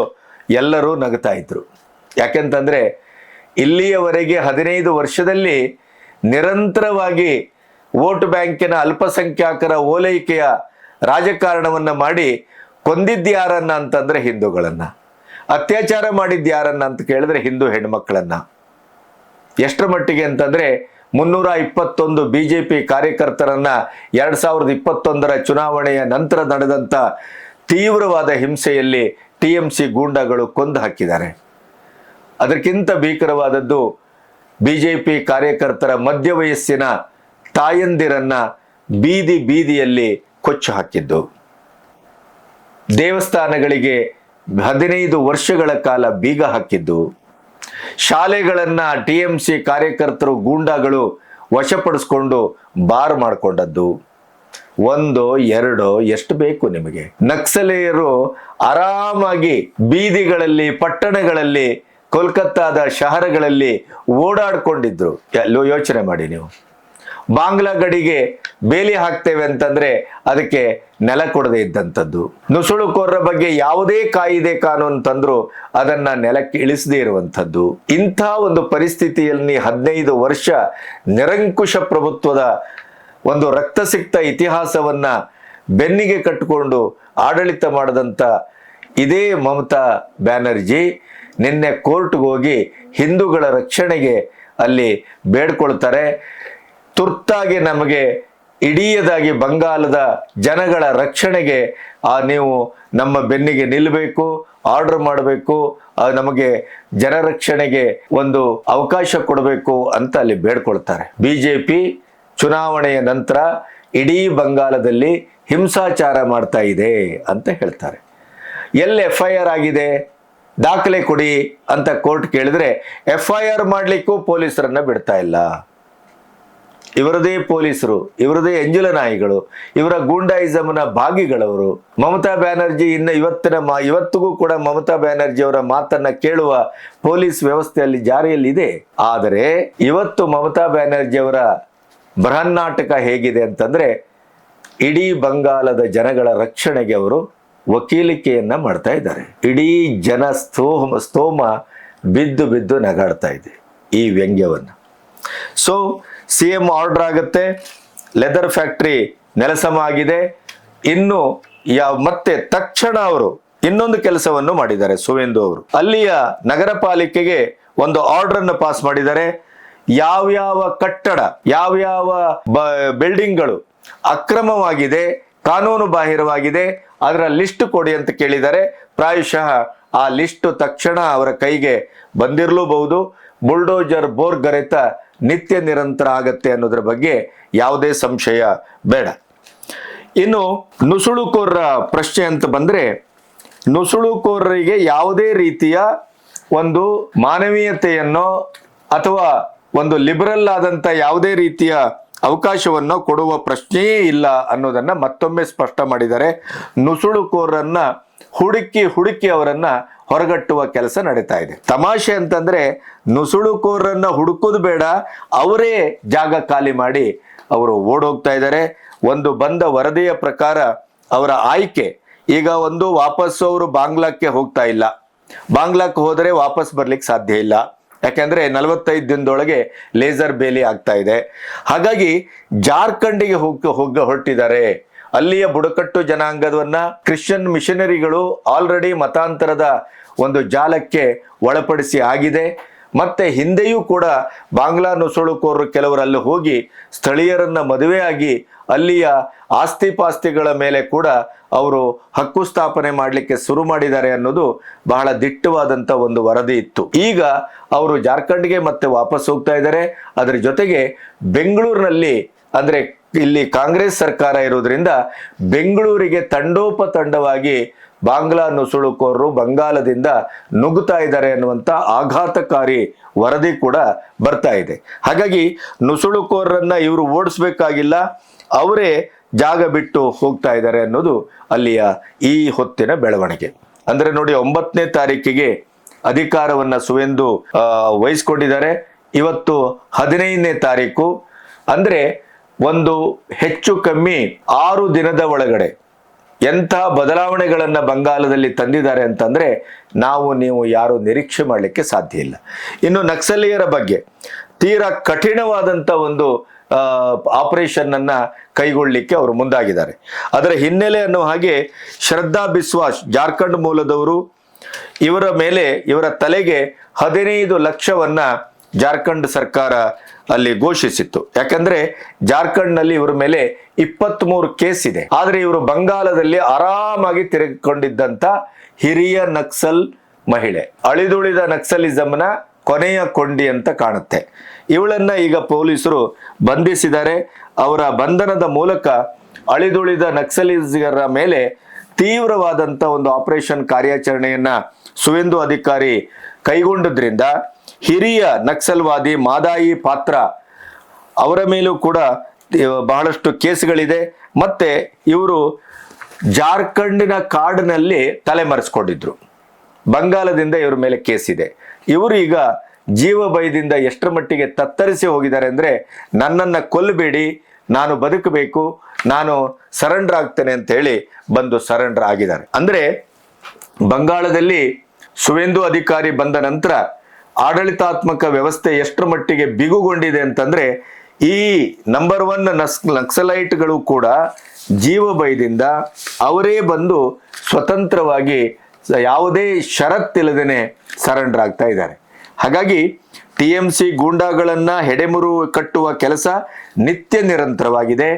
ಎಲ್ಲರೂ ನಗ್ತಾ ಇದ್ರು. ಯಾಕೆಂತಂದ್ರೆ ಇಲ್ಲಿಯವರೆಗೆ 15 ವರ್ಷದಲ್ಲಿ ನಿರಂತರವಾಗಿ ವೋಟ್ ಬ್ಯಾಂಕಿನ ಅಲ್ಪಸಂಖ್ಯಾತರ ಓಲೈಕೆಯ ರಾಜಕಾರಣವನ್ನ ಮಾಡಿ ಕೊಂದಿದ್ಯಾರನ್ನ ಅಂತಂದ್ರೆ ಹಿಂದೂಗಳನ್ನ, ಅತ್ಯಾಚಾರ ಮಾಡಿದ್ಯಾರನ್ನ ಅಂತ ಕೇಳಿದ್ರೆ ಹಿಂದೂ ಹೆಣ್ಮಕ್ಳನ್ನ. ಎಷ್ಟರ ಮಟ್ಟಿಗೆ ಅಂತಂದ್ರೆ 321 BJP ಕಾರ್ಯಕರ್ತರನ್ನ 2021ರ ಚುನಾವಣೆಯ ನಂತರ ನಡೆದಂತ ತೀವ್ರವಾದ ಹಿಂಸೆಯಲ್ಲಿ TMC ಗೂಂಡಾಗಳು ಕೊಂದು ಹಾಕಿದ್ದಾರೆ. ಅದಕ್ಕಿಂತ ಭೀಕರವಾದದ್ದು BJP ಕಾರ್ಯಕರ್ತರ ಮಧ್ಯ ವಯಸ್ಸಿನ ತಾಯಂದಿರನ್ನ ಬೀದಿಯಲ್ಲಿ ಕೊಚ್ಚು ಹಾಕಿದ್ದು. ದೇವಸ್ಥಾನಗಳಿಗೆ 15 ವರ್ಷಗಳ ಕಾಲ ಬೀಗ ಹಾಕಿದ್ದು. ಶಾಲೆಗಳನ್ನ TMC ಕಾರ್ಯಕರ್ತರು ಗೂಂಡಾಗಳು ವಶಪಡಿಸ್ಕೊಂಡು ಬಾರ್ ಮಾಡಿಕೊಂಡದ್ದು. 1 2 ಎಷ್ಟು ಬೇಕು ನಿಮಗೆ? ನಕ್ಸಲೀಯರು ಆರಾಮಾಗಿ ಬೀದಿಗಳಲ್ಲಿ, ಪಟ್ಟಣಗಳಲ್ಲಿ, ಕೋಲ್ಕತ್ತಾದ ಶಹರಗಳಲ್ಲಿ ಓಡಾಡ್ಕೊಂಡಿದ್ರು. ಎಲ್ಲೋ ಯೋಚನೆ ಮಾಡಿ ನೀವು. ಬಾಂಗ್ಲಾ ಗಡಿಗೆ ಬೇಲಿ ಹಾಕ್ತೇವೆ ಅಂತಂದ್ರೆ ಅದಕ್ಕೆ ನೆಲ ಕೊಡದೆ ಇದ್ದಂಥದ್ದು. ನುಸುಳುಕೋರರ ಬಗ್ಗೆ ಯಾವುದೇ ಕಾಯಿದೆ ಕಾನೂನು ತಂದ್ರು ಅದನ್ನ ನೆಲಕ್ಕೆ ಇಳಿಸದೇ ಇರುವಂಥದ್ದು. ಇಂಥ ಒಂದು ಪರಿಸ್ಥಿತಿಯಲ್ಲಿ 15 ವರ್ಷ ನಿರಂಕುಶ ಪ್ರಭುತ್ವದ ಒಂದು ರಕ್ತಸಿಕ್ತ ಇತಿಹಾಸವನ್ನ ಬೆನ್ನಿಗೆ ಕಟ್ಟಿಕೊಂಡು ಆಡಳಿತ ಮಾಡಿದಂಥ ಇದೇ ಮಮತಾ ಬ್ಯಾನರ್ಜಿ ನಿನ್ನೆ ಕೋರ್ಟ್ಗೆ ಹೋಗಿ ಹಿಂದೂಗಳ ರಕ್ಷಣೆಗೆ ಅಲ್ಲಿ ಬೇಡ್ಕೊಳ್ತಾರೆ. ತುರ್ತಾಗಿ ನಮಗೆ ಇಡೀದಾಗಿ ಬಂಗಾಲದ ಜನಗಳ ರಕ್ಷಣೆಗೆ ನೀವು ನಮ್ಮ ಬೆನ್ನಿಗೆ ನಿಲ್ಲಬೇಕು, ಆರ್ಡರ್ ಮಾಡಬೇಕು, ನಮಗೆ ಜನರಕ್ಷಣೆಗೆ ಒಂದು ಅವಕಾಶ ಕೊಡಬೇಕು ಅಂತ ಅಲ್ಲಿ ಬೇಡ್ಕೊಳ್ತಾರೆ. BJP ಚುನಾವಣೆಯ ನಂತರ ಇಡೀ ಬಂಗಾಲದಲ್ಲಿ ಹಿಂಸಾಚಾರ ಮಾಡ್ತಾ ಇದೆ ಅಂತ ಹೇಳ್ತಾರೆ. ಎಲ್ಲಿ FIR ಆಗಿದೆ, ದಾಖಲೆ ಕೊಡಿ ಅಂತ ಕೋರ್ಟ್ ಕೇಳಿದ್ರೆ FIR ಮಾಡ್ಲಿಕ್ಕೂ ಪೊಲೀಸರನ್ನ ಬಿಡ್ತಾ ಇಲ್ಲ. ಇವರದೇ ಪೊಲೀಸರು, ಇವರದೇ ಎಂಜಲ ನಾಯಿಗಳು, ಇವರ ಗೂಂಡಾಯಿಸಮ್ನ ಭಾಗಿಗಳವರು. ಮಮತಾ ಬ್ಯಾನರ್ಜಿ ಇವತ್ತಿಗೂ ಕೂಡ ಮಮತಾ ಬ್ಯಾನರ್ಜಿ ಅವರ ಮಾತನ್ನ ಕೇಳುವ ಪೊಲೀಸ್ ವ್ಯವಸ್ಥೆಯಲ್ಲಿ ಜಾರಿಯಲ್ಲಿದೆ. ಆದರೆ ಇವತ್ತು ಮಮತಾ ಬ್ಯಾನರ್ಜಿ ಅವರ ಬೃಹನ್ನಾಟಕ ಹೇಗಿದೆ ಅಂತಂದ್ರೆ ಇಡೀ ಬಂಗಾಲದ ಜನಗಳ ರಕ್ಷಣೆಗೆ ಅವರು ವಕೀಲಿಕೆಯನ್ನ ಮಾಡ್ತಾ ಇದ್ದಾರೆ. ಇಡೀ ಜನ ಸ್ತೋಮ ಬಿದ್ದು ನಗಾಡ್ತಾ ಇದೆ ಈ ವ್ಯಂಗ್ಯವನ್ನ. ಸೊ CM ಆರ್ಡರ್ ಆಗುತ್ತೆ, ಲೆದರ್ ಫ್ಯಾಕ್ಟರಿ ನೆಲಸಮ ಆಗಿದೆ. ಇನ್ನು ಮತ್ತೆ ತಕ್ಷಣ ಅವರು ಇನ್ನೊಂದು ಕೆಲಸವನ್ನು ಮಾಡಿದ್ದಾರೆ. ಸುವೇಂದು ಅವರು ಅಲ್ಲಿಯ ನಗರ ಪಾಲಿಕೆಗೆ ಒಂದು ಆರ್ಡರ್ ಅನ್ನು ಪಾಸ್ ಮಾಡಿದ್ದಾರೆ. ಯಾವ್ಯಾವ ಕಟ್ಟಡ, ಯಾವ್ಯಾವ ಬಿಲ್ಡಿಂಗ್ಗಳು ಅಕ್ರಮವಾಗಿದೆ, ಕಾನೂನು ಬಾಹಿರವಾಗಿದೆ, ಅದರ ಲಿಸ್ಟ್ ಕೊಡಿ ಅಂತ ಕೇಳಿದ್ದಾರೆ. ಪ್ರಾಯಶಃ ಆ ಲಿಸ್ಟ್ ತಕ್ಷಣ ಅವರ ಕೈಗೆ ಬಂದಿರಲೂಬಹುದು. ಬುಲ್ಡೋಜರ್ ಬೋರ್ಗರೆತ ನಿತ್ಯ ನಿರಂತರ ಆಗತ್ತೆ ಅನ್ನೋದ್ರ ಬಗ್ಗೆ ಯಾವುದೇ ಸಂಶಯ ಬೇಡ. ಇನ್ನು ನುಸುಳುಕೋರರ ಪ್ರಶ್ನೆ ಅಂತ ಬಂದ್ರೆ, ನುಸುಳುಕೋರರಿಗೆ ಯಾವುದೇ ರೀತಿಯ ಒಂದು ಮಾನವೀಯತೆಯನ್ನು ಅಥವಾ ಒಂದು ಲಿಬರಲ್ ಆದಂತ ಯಾವುದೇ ರೀತಿಯ ಅವಕಾಶವನ್ನು ಕೊಡುವ ಪ್ರಶ್ನೆಯೇ ಇಲ್ಲ ಅನ್ನೋದನ್ನ ಮತ್ತೊಮ್ಮೆ ಸ್ಪಷ್ಟ ಮಾಡಿದ್ದಾರೆ. ನುಸುಳುಕೋರರನ್ನ ಹುಡುಕಿ ಅವರನ್ನ ಹೊರಗಟ್ಟುವ ಕೆಲಸ ನಡೀತಾ ಇದೆ. ತಮಾಷೆ ಅಂತಂದ್ರೆ ನುಸುಳುಕೋರರನ್ನ ಹುಡುಕೋದು ಬೇಡ, ಅವರೇ ಜಾಗ ಖಾಲಿ ಮಾಡಿ ಅವರು ಓಡೋಗ್ತಾ ಇದ್ದಾರೆ. ಒಂದು ಬಂದ ವರದಿಯ ಪ್ರಕಾರ ಅವರ ಆಯ್ಕೆ ಈಗ ವಾಪಸ್ಸು ಅವರು ಬಾಂಗ್ಲಾಕ್ಕೆ ಹೋಗ್ತಾ ಇಲ್ಲ. ಬಾಂಗ್ಲಾಕ್ಕೆ ಹೋದರೆ ವಾಪಸ್ ಬರ್ಲಿಕ್ಕೆ ಸಾಧ್ಯ ಇಲ್ಲ, ಯಾಕೆಂದ್ರೆ 45 ದಿನದೊಳಗೆ ಲೇಸರ್ ಬೇಲಿ ಆಗ್ತಾ ಇದೆ. ಹಾಗಾಗಿ ಜಾರ್ಖಂಡ್ಗೆ ಹೊರಟಿದ್ದಾರೆ. ಅಲ್ಲಿಯ ಬುಡಕಟ್ಟು ಜನಾಂಗದವನ್ನ ಕ್ರಿಶ್ಚಿಯನ್ ಮಿಷನರಿಗಳು ಆಲ್ರೆಡಿ ಮತಾಂತರದ ಒಂದು ಜಾಲಕ್ಕೆ ಒಳಪಡಿಸಿ ಆಗಿದೆ. ಮತ್ತೆ ಹಿಂದೆಯೂ ಕೂಡ ಬಾಂಗ್ಲಾ ನುಸುಳುಕೋರರು ಕೆಲವರು ಅಲ್ಲಿ ಹೋಗಿ ಸ್ಥಳೀಯರನ್ನ ಮದುವೆಯಾಗಿ ಅಲ್ಲಿಯ ಆಸ್ತಿ ಪಾಸ್ತಿಗಳ ಮೇಲೆ ಕೂಡ ಅವರು ಹಕ್ಕು ಸ್ಥಾಪನೆ ಮಾಡಲಿಕ್ಕೆ ಶುರು ಮಾಡಿದ್ದಾರೆ ಅನ್ನೋದು ಬಹಳ ದಿಟ್ಟವಾದಂತ ಒಂದು ವರದಿ ಇತ್ತು. ಈಗ ಅವರು ಜಾರ್ಖಂಡ್ಗೆ ಮತ್ತೆ ವಾಪಸ್ ಹೋಗ್ತಾ ಇದ್ದಾರೆ. ಅದರ ಜೊತೆಗೆ ಬೆಂಗಳೂರಿನಲ್ಲಿ ಅಂದ್ರೆ ಇಲ್ಲಿ ಕಾಂಗ್ರೆಸ್ ಸರ್ಕಾರ ಇರೋದ್ರಿಂದ ಬೆಂಗಳೂರಿಗೆ ತಂಡೋಪತಂಡವಾಗಿ ಬಾಂಗ್ಲಾ ನುಸುಳುಕೋರರು ಬಂಗಾಲದಿಂದ ನುಗ್ಗುತ್ತಾ ಇದ್ದಾರೆ ಅನ್ನುವಂತ ಆಘಾತಕಾರಿ ವರದಿ ಕೂಡ ಬರ್ತಾ ಇದೆ. ಹಾಗಾಗಿ ನುಸುಳುಕೋರರನ್ನ ಇವರು ಓಡಿಸ್ಬೇಕಾಗಿಲ್ಲ, ಅವರೇ ಜಾಗ ಬಿಟ್ಟು ಹೋಗ್ತಾ ಇದ್ದಾರೆ ಅನ್ನೋದು ಅಲ್ಲಿಯ ಈ ಹೊತ್ತಿನ ಬೆಳವಣಿಗೆ. ಅಂದ್ರೆ ನೋಡಿ, 9ನೇ ತಾರೀಕಿಗೆ ಅಧಿಕಾರವನ್ನ ಸುವೇಂದು ವಹಿಸ್ಕೊಂಡಿದ್ದಾರೆ. ಇವತ್ತು 15ನೇ ತಾರೀಕು, ಅಂದ್ರೆ ಒಂದು ಹೆಚ್ಚು ಕಮ್ಮಿ 6 ದಿನದ ಒಳಗಡೆ ಎಂಥ ಬದಲಾವಣೆಗಳನ್ನ ಬಂಗಾಲದಲ್ಲಿ ತಂದಿದ್ದಾರೆ ಅಂತಂದ್ರೆ ನೀವು ಯಾರು ನಿರೀಕ್ಷೆ ಮಾಡಲಿಕ್ಕೆ ಸಾಧ್ಯ ಇಲ್ಲ. ಇನ್ನು ನಕ್ಸಲೀಯರ ಬಗ್ಗೆ ತೀರಾ ಕಠಿಣವಾದಂತ ಒಂದು ಆಪರೇಷನ್ ಅನ್ನ ಕೈಗೊಳ್ಳಲಿಕ್ಕೆ ಅವರು ಮುಂದಾಗಿದ್ದಾರೆ. ಅದರ ಹಿನ್ನೆಲೆ ಅನ್ನೋ ಹಾಗೆ ಶ್ರದ್ಧಾ ಬಿಸ್ವಾಸ್ ಜಾರ್ಖಂಡ್ ಮೂಲದವರು, ಇವರ ತಲೆಗೆ 15 ಲಕ್ಷವನ್ನ ಜಾರ್ಖಂಡ್ ಸರ್ಕಾರ ಅಲ್ಲಿ ಘೋಷಿಸಿತ್ತು. ಯಾಕಂದ್ರೆ ಜಾರ್ಖಂಡ್ ನಲ್ಲಿ ಇವರ ಮೇಲೆ 23 ಕೇಸ್ ಇದೆ. ಆದ್ರೆ ಇವರು ಬಂಗಾಲದಲ್ಲಿ ಆರಾಮಾಗಿ ತಿರುಗಿಕೊಂಡಿದ್ದಂತ ಹಿರಿಯ ನಕ್ಸಲ್ ಮಹಿಳೆ, ಅಳಿದುಳಿದ ನಕ್ಸಲಿಸಂನ ಕೊನೆಯ ಕೊಂಡಿ ಅಂತ ಕಾಣುತ್ತೆ. ಇವಳನ್ನ ಈಗ ಪೊಲೀಸರು ಬಂಧಿಸಿದ್ದಾರೆ. ಅವರ ಬಂಧನದ ಮೂಲಕ ಅಳಿದುಳಿದ ನಕ್ಸಲಿಗರ ಮೇಲೆ ತೀವ್ರವಾದಂತ ಒಂದು ಆಪರೇಷನ್ ಕಾರ್ಯಾಚರಣೆಯನ್ನ ಸುವೇಂದು ಅಧಿಕಾರಿ ಕೈಗೊಂಡಿದ್ರಿಂದ ಹಿರಿಯ ನಕ್ಸಲ್ವಾದಿ ಮಾದಾಯಿ ಪಾತ್ರ ಅವರ ಮೇಲೂ ಕೂಡ ಬಹಳಷ್ಟು ಕೇಸ್ಗಳಿದೆ. ಮತ್ತೆ ಇವರು ಜಾರ್ಖಂಡಿನ ಕಾಡಿನಲ್ಲಿ ತಲೆಮರೆಸ್ಕೊಂಡಿದ್ರು. ಬಂಗಾಲದಿಂದ ಇವರ ಮೇಲೆ ಕೇಸ್ ಇದೆ. ಇವರು ಈಗ ಜೀವ ಭಯದಿಂದ ಎಷ್ಟರ ಮಟ್ಟಿಗೆ ತತ್ತರಿಸಿ ಹೋಗಿದ್ದಾರೆ ಅಂದ್ರೆ, ನನ್ನನ್ನ ಕೊಲ್ಲಬೇಡಿ, ನಾನು ಬದುಕಬೇಕು, ನಾನು ಸರೆಂಡರ್ ಆಗ್ತೇನೆ ಅಂತ ಹೇಳಿ ಬಂದು ಸರೆಂಡರ್ ಆಗಿದ್ದಾರೆ. ಅಂದ್ರೆ ಬಂಗಾಳದಲ್ಲಿ ಸುವೇಂದು ಅಧಿಕಾರಿ ಬಂದ ನಂತರ ಆಡಳಿತಾತ್ಮಕ ವ್ಯವಸ್ಥೆ ಎಷ್ಟರ ಮಟ್ಟಿಗೆ ಬಿಗುಗೊಂಡಿದೆ ಅಂತಂದ್ರೆ, ಈ ನಂಬರ್ 1 ನಕ್ಸಲೈಟ್ಗಳು ಕೂಡ ಜೀವ ಭಯದಿಂದ ಅವರೇ ಬಂದು ಸ್ವತಂತ್ರವಾಗಿ ಯಾವುದೇ ಷರತ್ತಿಲ್ಲದೇನೆ ಸರೆಂಡರ್ ಆಗ್ತಾ ಇದ್ದಾರೆ. ಹಾಗಾಗಿ TMC ಗೂಂಡಾಗಳನ್ನ ಹೆಡೆಮುರು ಕಟ್ಟುವ ಕೆಲಸ ನಿತ್ಯ ನಿರಂತರವಾಗಿದೆ.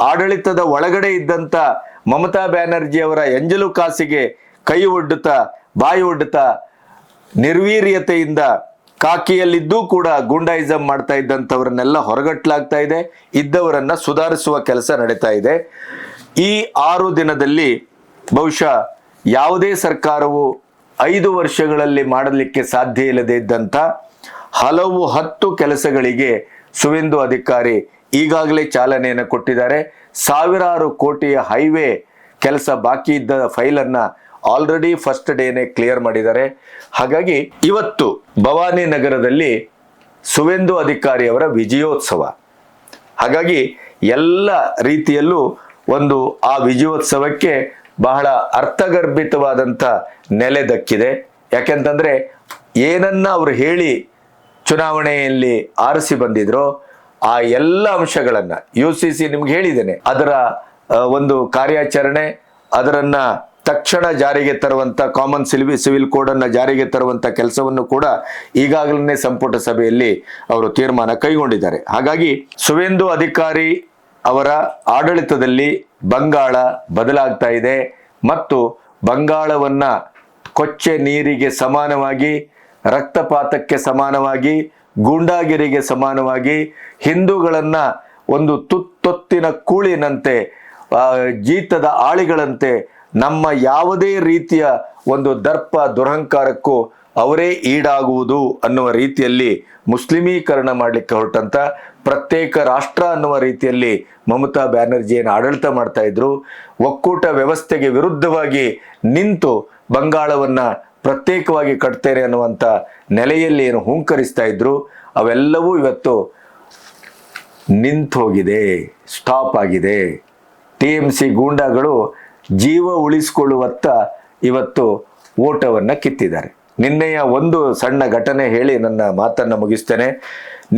ಆಡಳಿತದ ಒಳಗಡೆ ಇದ್ದಂತ ಮಮತಾ ಬ್ಯಾನರ್ಜಿ ಅವರ ಎಂಜಲು ಕಾಸಿಗೆ ಕೈ ಒಡ್ಡುತ್ತಾ ಬಾಯಿ ಒಡ್ಡುತ್ತಾ ನಿರ್ವೀರ್ಯತೆಯಿಂದ ಕಾಕಿಯಲ್ಲಿದ್ದೂ ಕೂಡ ಗೂಂಡಾಯಿಸಂ ಮಾಡ್ತಾ ಇದ್ದಂಥವ್ರನ್ನೆಲ್ಲ ಹೊರಗಟ್ಟಲಾಗ್ತಾ ಇದೆ. ಇದ್ದವರನ್ನ ಸುಧಾರಿಸುವ ಕೆಲಸ ನಡೀತಾ ಇದೆ. ಈ 6 ದಿನದಲ್ಲಿ ಬಹುಶಃ ಯಾವುದೇ ಸರ್ಕಾರವು 5 ವರ್ಷಗಳಲ್ಲಿ ಮಾಡಲಿಕ್ಕೆ ಸಾಧ್ಯ ಇಲ್ಲದೆ ಇದ್ದಂಥ ಹಲವು 10 ಕೆಲಸಗಳಿಗೆ ಸುವೇಂದು ಅಧಿಕಾರಿ ಈಗಾಗಲೇ ಚಾಲನೆಯನ್ನು ಕೊಟ್ಟಿದ್ದಾರೆ. ಸಾವಿರಾರು ಕೋಟಿಯ ಹೈವೇ ಕೆಲಸ ಬಾಕಿ ಇದ್ದ ಫೈಲನ್ನ ಆಲ್ರೆಡಿ ಫಸ್ಟ್ ಡೇನೆ ಕ್ಲಿಯರ್ ಮಾಡಿದ್ದಾರೆ. ಹಾಗಾಗಿ ಇವತ್ತು ಭವಾನಿ ನಗರದಲ್ಲಿ ಸುವೇಂದು ಅಧಿಕಾರಿ ಅವರ ವಿಜಯೋತ್ಸವ. ಹಾಗಾಗಿ ಎಲ್ಲ ರೀತಿಯಲ್ಲೂ ಒಂದು ಆ ವಿಜಯೋತ್ಸವಕ್ಕೆ ಬಹಳ ಅರ್ಥಗರ್ಭಿತವಾದಂಥ ನೆಲೆ ದಕ್ಕಿದೆ. ಯಾಕೆಂತಂದ್ರೆ ಏನನ್ನ ಅವರು ಹೇಳಿ ಚುನಾವಣೆಯಲ್ಲಿ ಆರಿಸಿ ಬಂದಿದ್ರು ಆ ಎಲ್ಲ ಅಂಶಗಳನ್ನ UCC ನಿಮ್ಗೆ ಹೇಳಿದ್ದೇನೆ, ಅದರ ಒಂದು ಕಾರ್ಯಾಚರಣೆ, ಅದರನ್ನ ತಕ್ಷಣ ಜಾರಿಗೆ ತರುವಂತ ಕಾಮನ್ ಸಿವಿಲ್ ಕೋಡ್ ಅನ್ನ ಜಾರಿಗೆ ತರುವಂತ ಕೆಲಸವನ್ನು ಕೂಡ ಈಗಾಗಲೇ ಸಂಪುಟ ಸಭೆಯಲ್ಲಿ ಅವರು ತೀರ್ಮಾನ ಕೈಗೊಂಡಿದ್ದಾರೆ. ಹಾಗಾಗಿ ಸುವೇಂದು ಅಧಿಕಾರಿ ಅವರ ಆಡಳಿತದಲ್ಲಿ ಬಂಗಾಳ ಬದಲಾಗ್ತಾ ಇದೆ ಮತ್ತು ಬಂಗಾಳವನ್ನ ಕೊಚ್ಚೆ ನೀರಿಗೆ ಸಮಾನವಾಗಿ ರಕ್ತಪಾತಕ್ಕೆ ಸಮಾನವಾಗಿ, ಗೂಂಡಾಗಿರಿಗೆ ಸಮಾನವಾಗಿ, ಹಿಂದೂಗಳನ್ನ ಒಂದು ತುತ್ತೊತ್ತಿನ ಕೂಳಿನಂತೆ, ಜೀತದ ಆಳಿಗಳಂತೆ, ನಮ್ಮ ಯಾವುದೇ ರೀತಿಯ ಒಂದು ದರ್ಪ ದುರಹಂಕಾರಕ್ಕೂ ಅವರೇ ಈಡಾಗುವುದು ಅನ್ನುವ ರೀತಿಯಲ್ಲಿ ಮುಸ್ಲಿಮೀಕರಣ ಮಾಡಲಿಕ್ಕೆ ಹೊರಟಂತ, ಪ್ರತ್ಯೇಕ ರಾಷ್ಟ್ರ ಅನ್ನುವ ರೀತಿಯಲ್ಲಿ ಮಮತಾ ಬ್ಯಾನರ್ಜಿಯನ್ನು ಆಡಳಿತ ಮಾಡ್ತಾ ಇದ್ರು. ಒಕ್ಕೂಟ ವ್ಯವಸ್ಥೆಗೆ ವಿರುದ್ಧವಾಗಿ ನಿಂತು ಬಂಗಾಳವನ್ನ ಪ್ರತ್ಯೇಕವಾಗಿ ಕಟ್ತೇನೆ ಅನ್ನುವಂಥ ನೆಲೆಯಲ್ಲಿ ಏನು ಹೂಂಕರಿಸ್ತಾ ಇದ್ರು, ಅವೆಲ್ಲವೂ ಇವತ್ತು ನಿಂತು ಹೋಗಿದೆ, ಸ್ಟಾಪ್ ಆಗಿದೆ. TMC ಗೂಂಡಾಗಳು ಜೀವ ಉಳಿಸಿಕೊಳ್ಳುವತ್ತ ಇವತ್ತು ಓಟವನ್ನು ಕಿತ್ತಿದ್ದಾರೆ. ನಿನ್ನೆಯ ಒಂದು ಸಣ್ಣ ಘಟನೆ ಹೇಳಿ ನನ್ನ ಮಾತನ್ನು ಮುಗಿಸ್ತೇನೆ.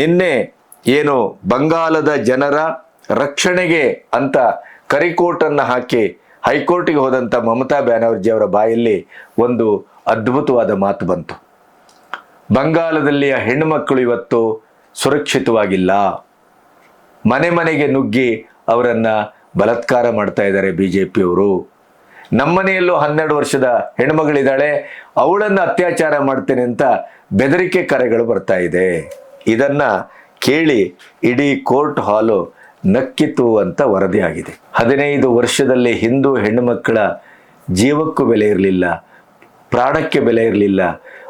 ನಿನ್ನೆ ಏನು ಬಂಗಾಲದ ಜನರ ರಕ್ಷಣೆಗೆ ಅಂತ ಕರಿಕೋಟನ್ನು ಹಾಕಿ ಹೈಕೋರ್ಟಿಗೆ ಹೋದಂಥ ಮಮತಾ ಬ್ಯಾನರ್ಜಿ ಅವರ ಬಾಯಲ್ಲಿ ಒಂದು ಅದ್ಭುತವಾದ ಮಾತು ಬಂತು. ಬಂಗಾಲದಲ್ಲಿಯ ಹೆಣ್ಣುಮಕ್ಕಳು ಇವತ್ತು ಸುರಕ್ಷಿತವಾಗಿಲ್ಲ, ಮನೆ ಮನೆಗೆ ನುಗ್ಗಿ ಅವರನ್ನ ಬಲಾತ್ಕಾರ ಮಾಡ್ತಾ ಇದ್ದಾರೆ ಬಿಜೆಪಿಯವರು. ನಮ್ಮನೆಯಲ್ಲೂ 12 ವರ್ಷದ ಹೆಣ್ಮಗಳಿದ್ದಾಳೆ, ಅವಳನ್ನು ಅತ್ಯಾಚಾರ ಮಾಡ್ತೇನೆ ಅಂತ ಬೆದರಿಕೆ ಕರೆಗಳು ಬರ್ತಾ ಇದೆ. ಇದನ್ನ ಕೇಳಿ ಇಡೀ ಕೋರ್ಟ್ ಹಾಲು ನಕ್ಕಿತು ಅಂತ ವರದಿಯಾಗಿದೆ. 15 ವರ್ಷದಲ್ಲಿ ಹಿಂದೂ ಹೆಣ್ಣುಮಕ್ಕಳ ಜೀವಕ್ಕೂ ಬೆಲೆ ಇರಲಿಲ್ಲ, ಪ್ರಾಣಕ್ಕೆ ಬೆಲೆ ಇರಲಿಲ್ಲ,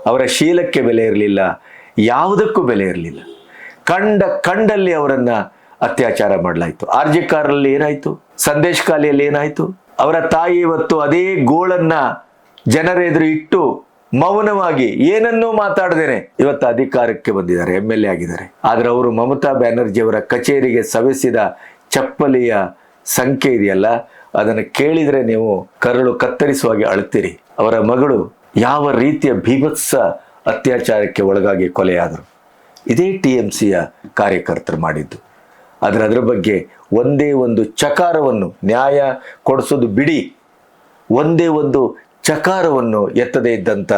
ಅವರ ಶೀಲಕ್ಕೆ ಬೆಲೆ ಇರಲಿಲ್ಲ, ಯಾವುದಕ್ಕೂ ಬೆಲೆ ಇರಲಿಲ್ಲ. ಕಂಡಲ್ಲಿ ಅವರನ್ನ ಅತ್ಯಾಚಾರ ಮಾಡಲಾಯಿತು. RJ ಕಾರಲ್ಲಿ ಏನಾಯ್ತು, ಸಂದೇಶ್ ಖಾಲಿಯಲ್ಲಿ ಏನಾಯ್ತು, ಅವರ ತಾಯಿ ಇವತ್ತು ಅದೇ ಗೋಳನ್ನ ಜನರೆದುರು ಇಟ್ಟು ಮೌನವಾಗಿ ಏನನ್ನೂ ಮಾತಾಡದೇನೆ ಇವತ್ತು ಅಧಿಕಾರಕ್ಕೆ ಬಂದಿದ್ದಾರೆ, MLA ಆಗಿದ್ದಾರೆ. ಆದ್ರೆ ಅವರು ಮಮತಾ ಬ್ಯಾನರ್ಜಿ ಅವರ ಕಚೇರಿಗೆ ಸವೆಸಿದ ಚಪ್ಪಲಿಯ ಸಂಖ್ಯೆ ಇದೆಯಲ್ಲ, ಅದನ್ನು ಕೇಳಿದ್ರೆ ನೀವು ಕರಳು ಕತ್ತರಿಸುವಾಗಿ ಅಳ್ತೀರಿ. ಅವರ ಮಗಳು ಯಾವ ರೀತಿಯ ಭೀಭತ್ಸ ಅತ್ಯಾಚಾರಕ್ಕೆ ಒಳಗಾಗಿ ಕೊಲೆಯಾದರು. ಇದೇ TMCಯ ಕಾರ್ಯಕರ್ತರು ಮಾಡಿದ್ದು. ಆದರೆ ಅದರ ಬಗ್ಗೆ ಒಂದೇ ಒಂದು ಚಕಾರವನ್ನು, ನ್ಯಾಯ ಕೊಡಿಸೋದು ಬಿಡಿ, ಒಂದೇ ಒಂದು ಚಕಾರವನ್ನು ಎತ್ತದೇ ಇದ್ದಂಥ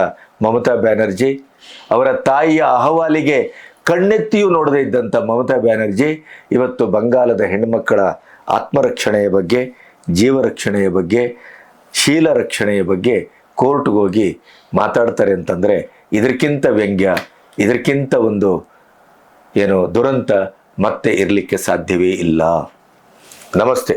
ಮಮತಾ ಬ್ಯಾನರ್ಜಿ, ಅವರ ತಾಯಿಯ ಅಹವಾಲಿಗೆ ಕಣ್ಣೆತ್ತಿಯೂ ನೋಡದೇ ಇದ್ದಂಥ ಮಮತಾ ಬ್ಯಾನರ್ಜಿ ಇವತ್ತು ಬಂಗಾಲದ ಹೆಣ್ಣುಮಕ್ಕಳ ಆತ್ಮರಕ್ಷಣೆಯ ಬಗ್ಗೆ, ಜೀವರಕ್ಷಣೆಯ ಬಗ್ಗೆ, ಶೀಲ ರಕ್ಷಣೆಯ ಬಗ್ಗೆ ಕೋರ್ಟ್ಗೆ ಹೋಗಿ ಮಾತಾಡ್ತಾರೆ ಅಂತಂದರೆ ಇದಕ್ಕಿಂತ ವ್ಯಂಗ್ಯ, ಇದಕ್ಕಿಂತ ಒಂದು ಏನು ದುರಂತ ಮತ್ತೆ ಇರಲಿಕ್ಕೆ ಸಾಧ್ಯವೇ ಇಲ್ಲ. ನಮಸ್ತೆ.